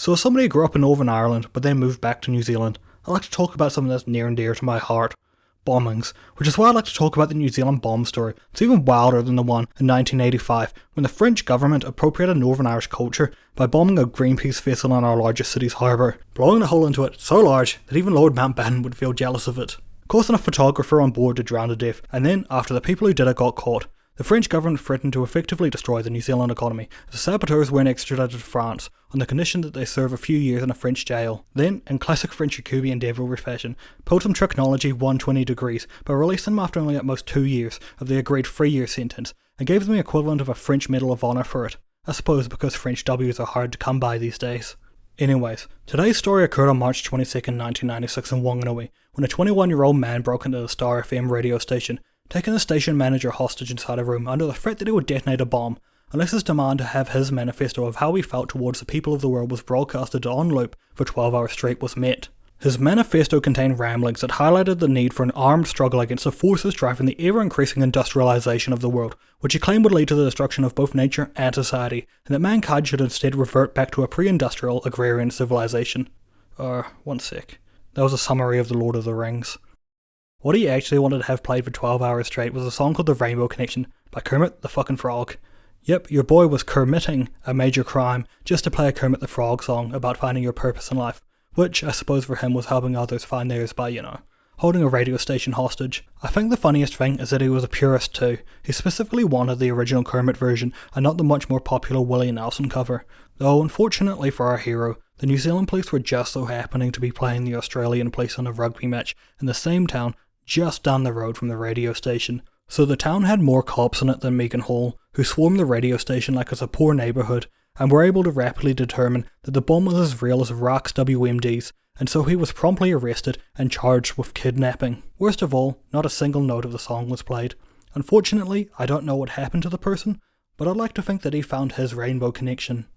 So as somebody who grew up in Northern Ireland but then moved back to New Zealand, I'd like to talk about something that's near and dear to my heart. Bombings, which is why I'd like to talk about the New Zealand bomb story. It's even wilder than the one in 1985, when the French government appropriated Northern Irish culture by bombing a Greenpeace vessel in our largest city's harbour, blowing a hole into it so large that even Lord Mountbatten would feel jealous of it, causing a photographer on board to drown to death, and then, after the people who did it got caught, the French government threatened to effectively destroy the New Zealand economy if the saboteurs weren't extradited to France on the condition that they serve a few years in a French jail. Then, in classic French Jacobean devilry fashion, pulled some technology 120 degrees by releasing them after only at most 2 years of the agreed 3-year sentence, and gave them the equivalent of a French Medal of Honour for it. I suppose because French W's are hard to come by these days. Anyways, today's story occurred on March 22nd, 1996 in Wanganui, when a 21-year-old man broke into the Star FM radio station, taking the station manager hostage inside a room under the threat that he would detonate a bomb, unless his demand to have his manifesto of how he felt towards the people of the world was broadcasted on loop for 12 hours straight was met. His manifesto contained ramblings that highlighted the need for an armed struggle against the forces driving the ever-increasing industrialization of the world, which he claimed would lead to the destruction of both nature and society, and that mankind should instead revert back to a pre-industrial agrarian civilization. One sec. That was a summary of The Lord of the Rings. What he actually wanted to have played for 12 hours straight was a song called The Rainbow Connection by Kermit the fucking Frog. Yep, your boy was committing a major crime just to play a Kermit the Frog song about finding your purpose in life, which I suppose for him was helping others find theirs by, holding a radio station hostage. I think the funniest thing is that he was a purist too. He specifically wanted the original Kermit version and not the much more popular Willie Nelson cover. Though unfortunately for our hero, the New Zealand police were just so happening to be playing the Australian police in a rugby match in the same town just down the road from the radio station. So the town had more cops in it than Megan Hall, who swarmed the radio station like it's a poor neighbourhood, and were able to rapidly determine that the bomb was as real as Rock's WMDs, and so he was promptly arrested and charged with kidnapping. Worst of all, not a single note of the song was played. Unfortunately, I don't know what happened to the person, but I'd like to think that he found his rainbow connection.